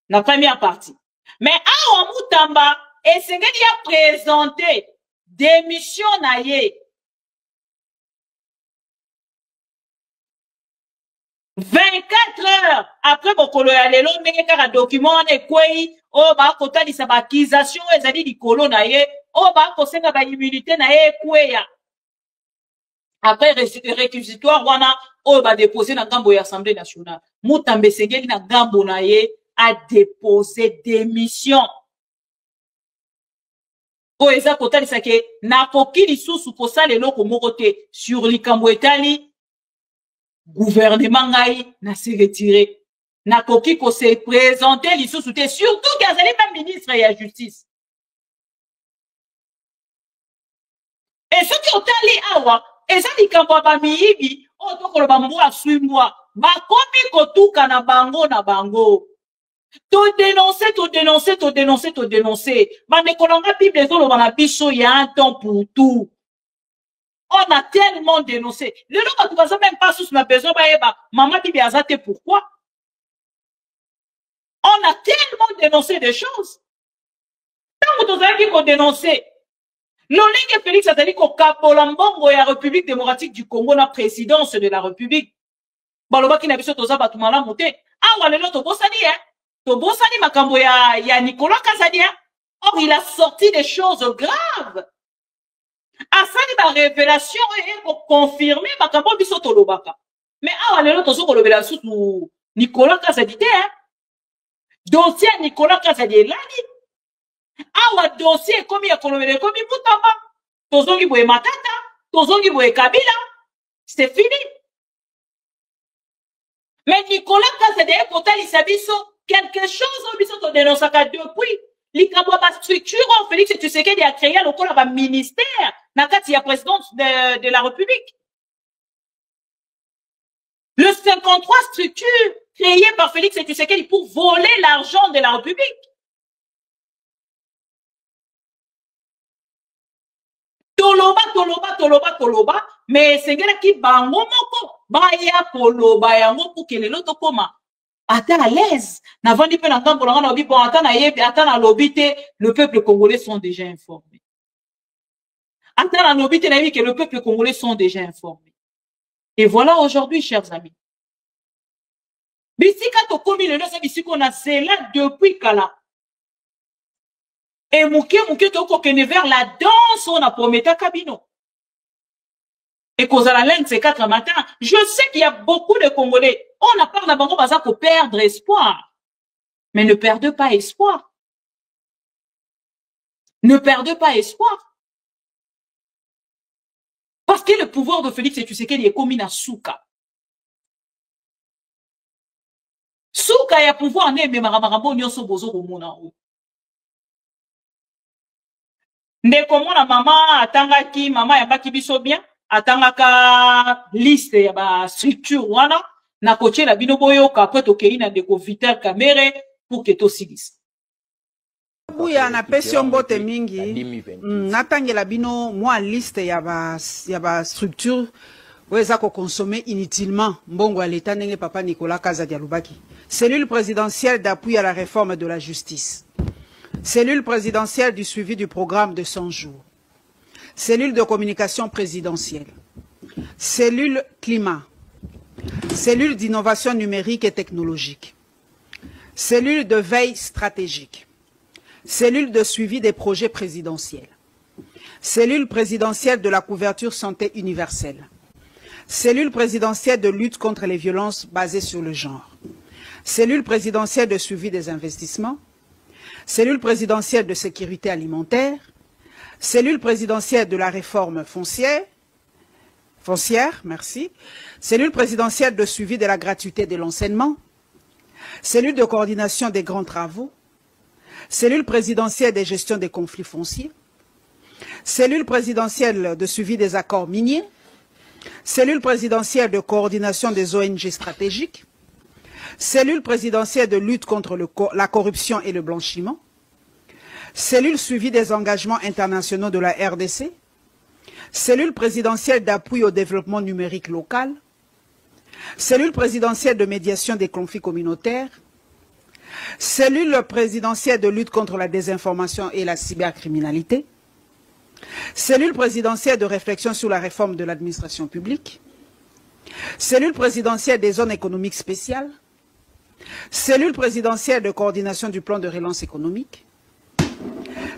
La première partie. Mais à Mutamba, et c'est qu'il a présenté démission naïe. 24 heures après Bokolo ya lelo ndenge kaka document na ekwei o ba kotalisa ba accusation ezali likolo na ye o ba kosenga ba immunité na ye ekweya après réquisitoire wana o ba déposer na ngambo ya Assemblée nationale Mutambe sengeli na ngambo na ye a déposé démission o eza kotalisa ke na koki lisusu kosala eloko moko te sur likambo etali gouvernement ngai na se retiré na koki ko se présenter lisusu te surtout qu'azali pas ministre ya justice et ce qui otali awa ezali likambo ba miyibi o to koloba mbwa swimwa ba komi kotuka na bango to dénoncer bande kolonga bible ezoloba na biso ya un temps pour tout. On a tellement dénoncé. Le lot quand tu vas même pas sous ma besoin maman Bibi Azate pourquoi? On a tellement dénoncé des choses. Tant que tu as dit qu'on dénonçait. L'Olingue Félix a dit qu'on capolambongo et la République démocratique du Congo la présidence de la République. Baloba qui n'a pas toza batumala monté. Ah ouais le lot to bosani makambo ya Nicolas Kazadi. Or il a sorti des choses graves. Asani ba révélation et confirmer makambo biso tolobaka. Mais awa lelo tozo kolobela sutu Nicolas Kazadi te hein. Dossier Nicolas Kazadi lani. Awa dossier komi ya kolobela komi Mutamba. Tozongi boye Matata, tozongi boye Kabila. C'est fini. Mais Nicolas Kazadi kotali sabiso quelque chose biso to dénonçaka depuis likambo ba structure Félix Tshisekedi a créé le ministère na kati ya présidence de la République. Le 53 structures créées par Félix Tshisekedi pour voler l'argent de la République. Toloba, mais c'est gars qui bango moko baya koloba yango pour que les autres koma ata à l'aise n'avant ni pe na ngambo na obi bon ata na yebi ata na lobité le peuple congolais sont déjà informés. Attends, la nobité n'a dit que le peuple congolais sont déjà informés. Et voilà aujourd'hui, chers amis. Bisika to komi le nasa bisiko na zela depuis kala. Et mouke to kokene vers la danse on a prometa kabino. Et cause à la laine c'est 4 matin. Je sais qu'il y a beaucoup de Congolais. On a peur d'abord pour perdre espoir. Mais ne perdez pas espoir. Ne perdez pas espoir. Parce que le pouvoir de Félix Tshisekedi est commis à Souka. Souka ya pouvoir ne me maramarabo nyonso bozo bomona o. Nde komona mama atangaki mama ya baki biso bien atangaka liste ya ba structure wana na koche la bino boyoka après tokei na ndeko Vital Kamerhe pour que to silise. Buya na pesio mbote mingi natangela bino moi liste ya ba structure weza ko consommer inutilement mbongo à l'état ndenge papa Nicolas Kazadi alubaki. Cellule présidentielle d'appui à la réforme de la justice. Cellule présidentielle du suivi du programme de 100 jours. Cellule de communication présidentielle. Cellule climat. Cellule d'innovation numérique et technologique. Cellule de veille stratégique. Cellule de suivi des projets présidentiels. Cellule présidentielle de la couverture santé universelle. Cellule présidentielle de lutte contre les violences basées sur le genre. Cellule présidentielle de suivi des investissements. Cellule présidentielle de sécurité alimentaire. Cellule présidentielle de la réforme foncière, merci. Cellule présidentielle de suivi de la gratuité de l'enseignement. Cellule de coordination des grands travaux. Cellule présidentielle de gestion des conflits fonciers. Cellule présidentielle de suivi des accords miniers. Cellule présidentielle de coordination des ONG stratégiques. Cellule présidentielle de lutte contre la corruption et le blanchiment. Cellule suivi des engagements internationaux de la RDC. Cellule présidentielle d'appui au développement numérique local. Cellule présidentielle de médiation des conflits communautaires. Cellule présidentielle de lutte contre la désinformation et la cybercriminalité. Cellule présidentielle de réflexion sur la réforme de l'administration publique. Cellule présidentielle des zones économiques spéciales. Cellule présidentielle de coordination du plan de relance économique.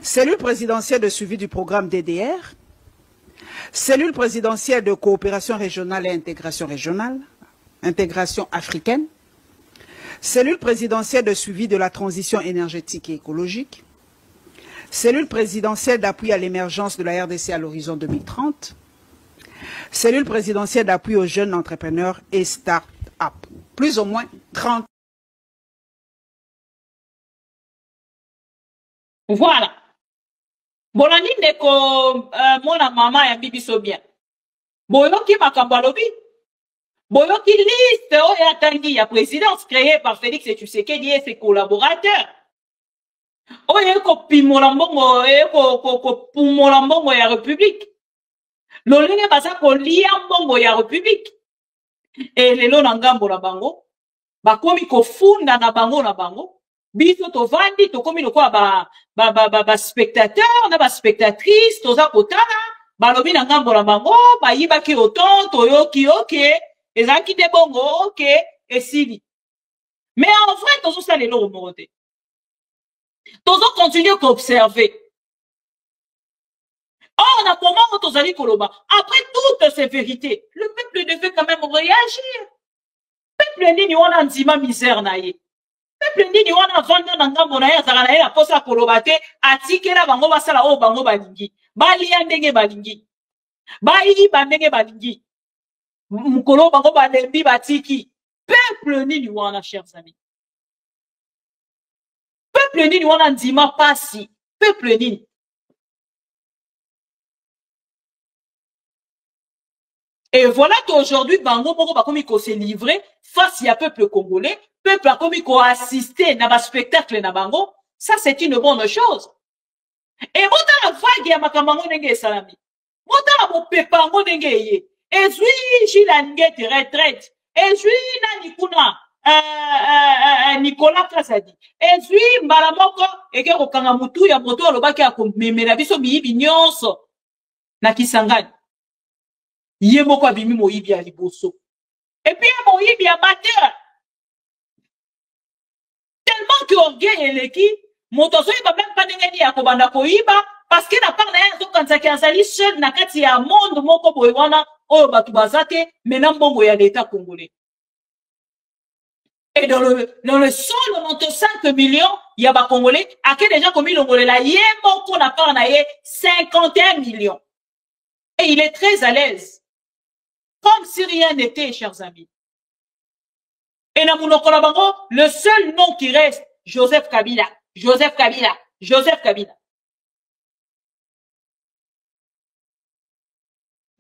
Cellule présidentielle de suivi du programme DDR. Cellule présidentielle de coopération régionale et intégration régionale. Intégration africaine. Cellule présidentielle de suivi de la transition énergétique et écologique. Cellule présidentielle d'appui à l'émergence de la RDC à l'horizon 2030. Cellule présidentielle d'appui aux jeunes entrepreneurs et start-up. Plus ou moins 30. Voilà. Bolandi ndeko mona mama ya bibiso bien. Boyoki makambo alobi. Boyoki liste oyo atangi ya présidence créée par Félix Tshisekedi et ses collaborateurs. Oyo kopimola mbongo kopumola mbongo ya République. Lolenge baza kolia mbongo ya République. Et lelo na ngambo na bango bakomi kofunda na bango. Biso tovandi tokomi lokwa ba spectateur na ba spectatrice toza kotala balobi na ngambo na bango bayibaki oton toyoki okay ezaki te bongo okay esili. Mais en vrai tozo sala lelo mote. Tozo continuer qu'observer. On a comment tozali koloba. Après toutes ces vérités, le peuple devait quand même réagir. Peuple nini wana nzima misère na ye. Peuple nini wana vanda na ngambo na ye azala na ye na posa koloba te atikela bango basala o bango balingi. Balia ndenge balingi. Bayiba ndenge balingi. Mukolo bango balembi batiki. Peuple nini wana, chers amis. Peuple nini wana nzima pasi. Peuple nini. Et voilà qu'aujourd'hui, bango moko bakomi ko se livrer face à peuple congolais, peuple a komi ko assister na ba spectacle na bango, ça c'est une bonne chose. Et mota la vague ya makambango ndenge salami. Mota la mopepango ndenge ye. Ezui jila ngeti retraite. Ezui na nikuna Nicolas Kazadi. Ezui mbala moko eke ko kanga mutu ya moto lobaki ya komemela biso miyibi nyonso. na Kisangani. Yemoko abimi moyibi ya liboso. Et puis moyibi amateur. Tellement que orgueil eleki, motozo iba même pas ndengeni ya kobanda koyiba parce que na part na yazo kansaki azali seul na kati ya monde moko boye wana oyo batu bazate mena mbongo ya l'état congolais. Et dans le sol 95 millions, il y a des Congolais, à qui déjà commis le Congolais là, il y a beaucoup n'a pas 51 millions. Et il est très à l'aise. Comme si rien n'était, chers amis. Et dans mon le seul nom qui reste, Joseph Kabila. Joseph Kabila. Joseph Kabila.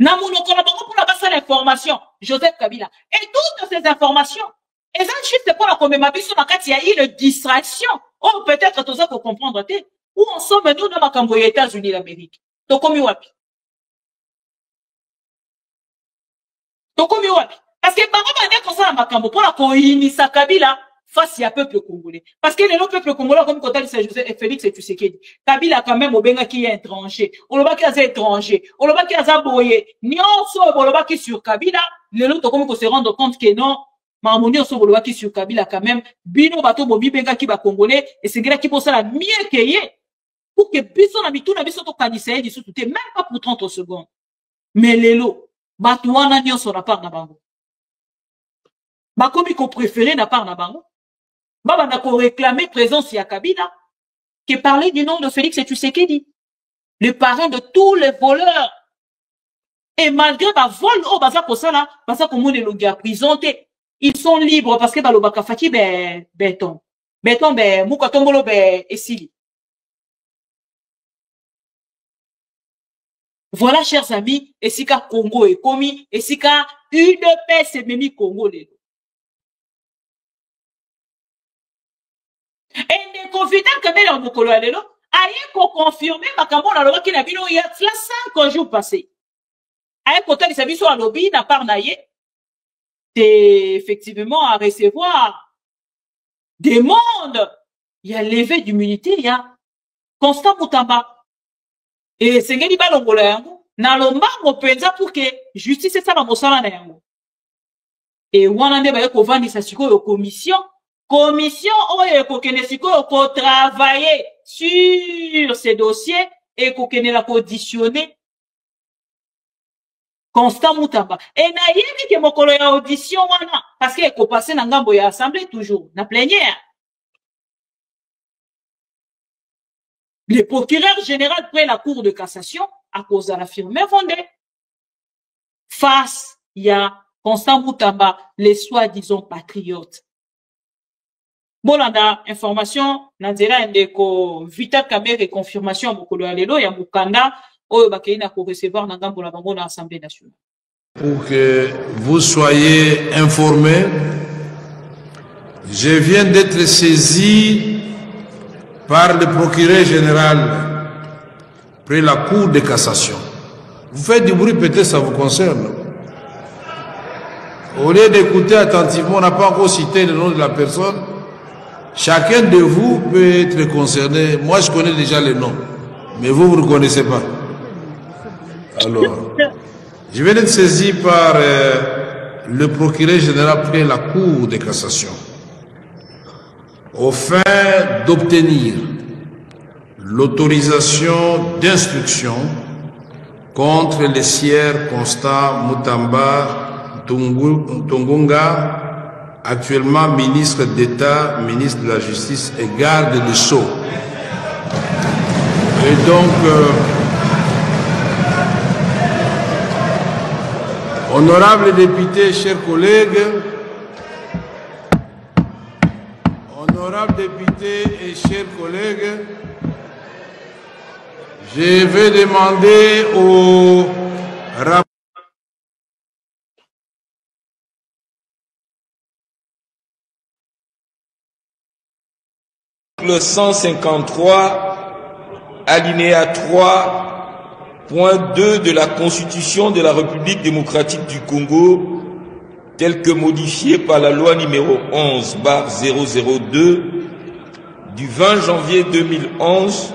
Dans mon pour la passer l'information, Joseph Kabila. Et toutes ces informations, et ça, juste pour la commémoration, il y a eu une distraction. Oh, peut-être, tout ça, pour comprendre, où en sommes nous dans les États-Unis d'Amérique? Donc, comme wapi? Donc, comme wapi? Parce que, comme ça, Makambo, pour la coïnissa Kabila, face à peuple congolais. Parce que le peuple congolais, comme quand il s'agissait de Félix et Tshisekedi, Kabila, quand même, au Benga qui est étranger, au Loba qui est étranger, au Loba qui est aboyé, ni en soi, au Loba qui est sur Kabila, le lot, comme on se rend compte que non, Mamouni on se qui sur Kabila quand même, bino bato bobi benga ki ba congolais, et c'est là qui pour ça la mieux qu'il pour que biso na bitu na biso to kanisa di tout même pas pour 30 secondes. Mais lelo, bato wana nyonso na part na bango. Ba komi ko préféré na part na bango. Baba na ko réclamer présence ya Kabila, qui parlait du nom de Félix et Tshisekedi, le parrain de tous les voleurs. Et malgré ba vol au baza pour ça là, baza ko monde le gars présenté. Ils sont libres parce que dans le Bakafaki, béton, Mukatombolo, Essili. Voilà, chers amis, Essika Congo est commis, Essika UDPS et Mimi Congo. Et des confidents que même en Mokolo Alelo, aïe pour confirmer ma camon à l'eau qui n'a vu il y a 5 jours passés. Aïe, côté des services à lobby, n'a pas naïe. C'est effectivement à recevoir des mondes. Il y a levé d'immunité, il y a Constant Moutamba. Et c'est ce qui va l'ongolais. Na lomba mopenza pour que justice ça va mosala na yango. Et wana nde ba ko vandisa siko yo commission oyo ko kene siko ko travailler sur ces dossiers et ko kene la conditionner Constant Moutamba. Et na yebi ke mokolo ya audition wana parce que ko passer na ngambo ya assemblée toujours na plénière. Le procureur général près la cour de cassation à cause de la firme fondée. Face il y a Constant Moutamba, les soi-disant patriotes. Bon, là, information, Nanzela ndeko vita kamere confirmation mokolo ya lelo ya mukanda oyo bakeina ko recevoir na ngambo la bango na Assemblée nationale. Pour que vous soyez informés, je viens d'être saisi par le procureur général près la cour de cassation. Vous faites du bruit, peut-être ça vous concerne. Au lieu d'écouter attentivement, on n'a pas encore cité le nom de la personne. Chacun de vous peut être concerné. Moi, je connais déjà le nom, mais vous ne connaissez pas. Alors, je viens d'être saisi par le procureur général près la cour de cassation au fin d'obtenir l'autorisation d'instruction contre les sieurs Constant Moutamba Tungunga, actuellement ministre d'État, ministre de la Justice et garde des Sceaux. Et donc, honorables députés, chers collègues, honorables députés et chers collègues, je vais demander au rapport Article 153, alinéa 3.2 de la Constitution de la République démocratique du Congo, tel que modifié par la loi numéro 11/002 du 20 janvier 2011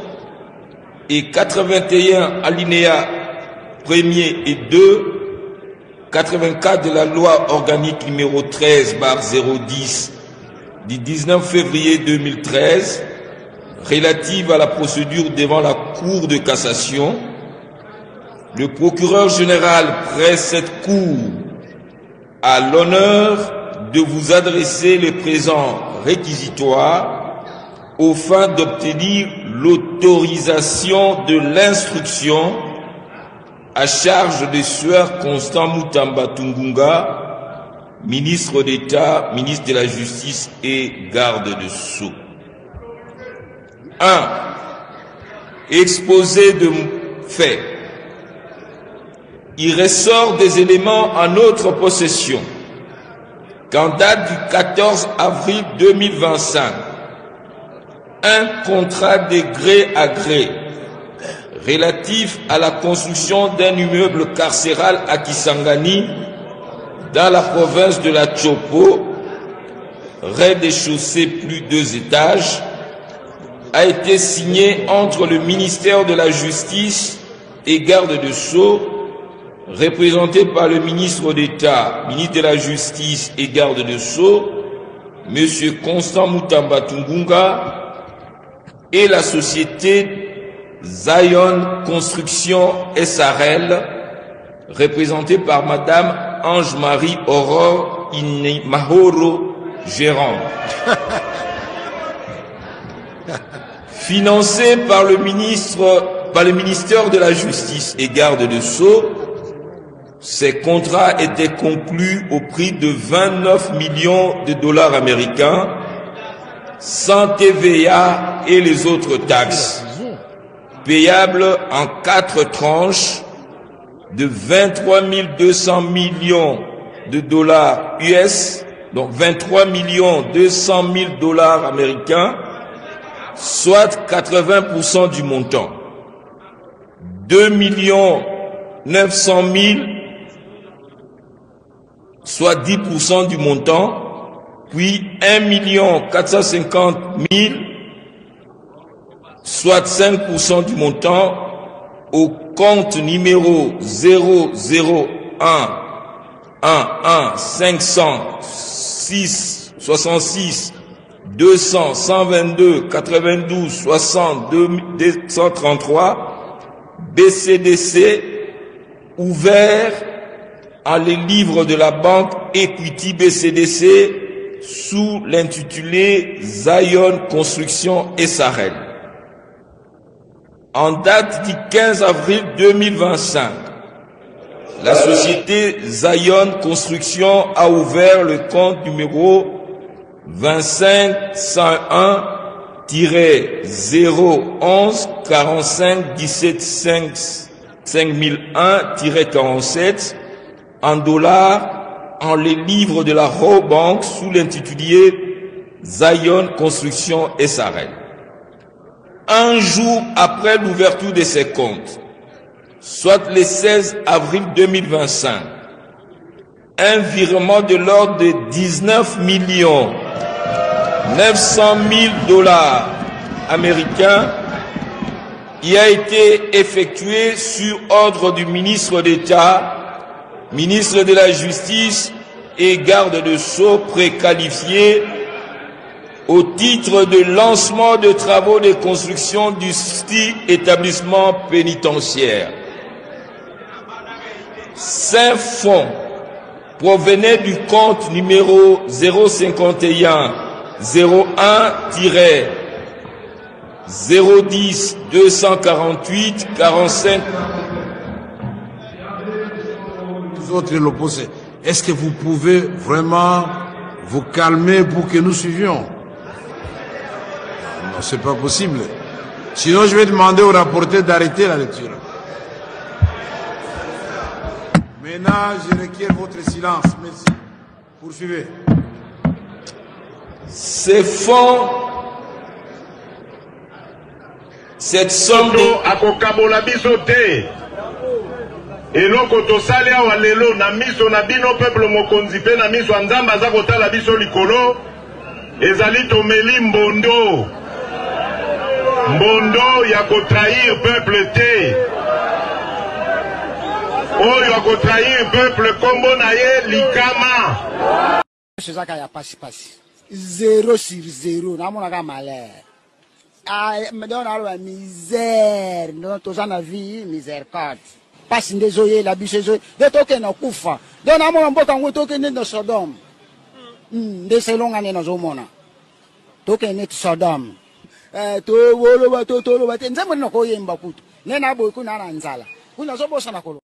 et 81 alinéa 1er et 2, 84 de la loi organique numéro 13/010 du 19 février 2013 relative à la procédure devant la Cour de cassation, le procureur général presse cette Cour à l'honneur de vous adresser le présent réquisitoire aux fins d'obtenir l'autorisation de l'instruction à charge de Sieur Constant Mutamba Tungunga, ministre d'État, ministre de la Justice et garde de Sceaux. 1. Exposé de faits. Il ressort des éléments en notre possession qu'en date du 14 avril 2025, un contrat de gré à gré relatif à la construction d'un immeuble carcéral à Kisangani, dans la province de la Chopo, rez-de-chaussée plus 2 étages, a été signé entre le ministère de la Justice et garde de Sceaux, représenté par le ministre d'État, ministre de la Justice et garde de Sceaux, M. Constant Mutamba Tungunga, et la société Zion Construction SRL, représentée par Madame Ange-Marie Aurore Mahoro, gérante. Financé par le ministère de la Justice et garde de Sceaux, ces contrats étaient conclus au prix de 29 millions de dollars américains, sans TVA et les autres taxes, payables en 4 tranches de 23 200 millions de dollars US, donc 23 200 000 dollars américains, soit 80% du montant. 2 900 000, soit 10% du montant, puis 1 450 000, soit 5% du montant, au compte numéro 00111 506 66 200 122 92 60 233 BCDC, ouvert en les livres de la banque Equity BCDC sous l'intitulé Zion Construction SRL. En date du 15 avril 2025, la société Zion Construction a ouvert le compte numéro 25-101-011 45 17 5001-47 en dollars en les livres de la Raw Bank sous l'intitulé Zion Construction SRL. Un jour après l'ouverture de ces comptes, soit le 16 avril 2025, un virement de l'ordre de 19 900 000 dollars américains y a été effectué sur ordre du ministre d'État, ministre de la Justice et garde de Sceaux préqualifié au titre de lancement de travaux de construction du style établissement pénitentiaire. Ces fonds provenaient du compte numéro 051 01 010 248 45. Les autres l'opposé. Est-ce que vous pouvez vraiment vous calmer pour que nous suivions? Non, c'est pas possible. Sinon, je vais demander au rapporteur d'arrêter la lecture. Maintenant, je requiers votre silence. Merci. Poursuivez. Ces fonds, cette somme à kokabola biso te. Eloko tosali awa lelo na miso na bino peuple mokonzi pe na miso nzamba za kotala biso likolo ezali tomeli mbondo ya kotrahir peuple te. oyo akotrahir peuple kombo na ye likama. Sezaka ya pasi 0 sur 0 namonaka malheur. Donc na misère donc toza na vie miséricorde. Pasi ndezoye la biso ezoye de toke na kufa. Donc namona mboka ngo toke ne Sodome. Ndeselonga ne nazomona. Toke ne Sodome. To woloba to loba te nzembo na koyemba kutu. Nena boy kuna na nzala. Kuna zobosa na kolo.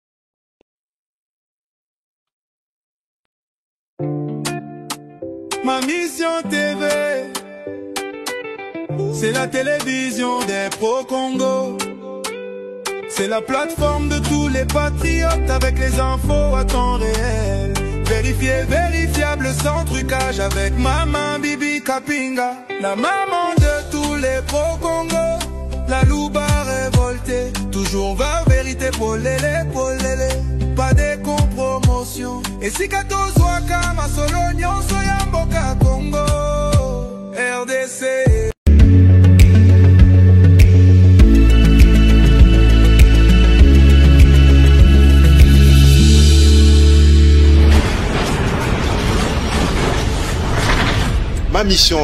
Ma mission TV, c'est la télévision des pro-Congo. C'est la plateforme de tous les patriotes avec les infos à temps réel. Vérifié, vérifiable, sans trucage avec Maman Bibi Kapinga. La maman de tous les pro-Congo. La louba révoltée, toujours va vérité pour l'élé, pas de compromotion. Et si Katos Waka, ma solognon, Soyamboka Congo, RDC. Ma mission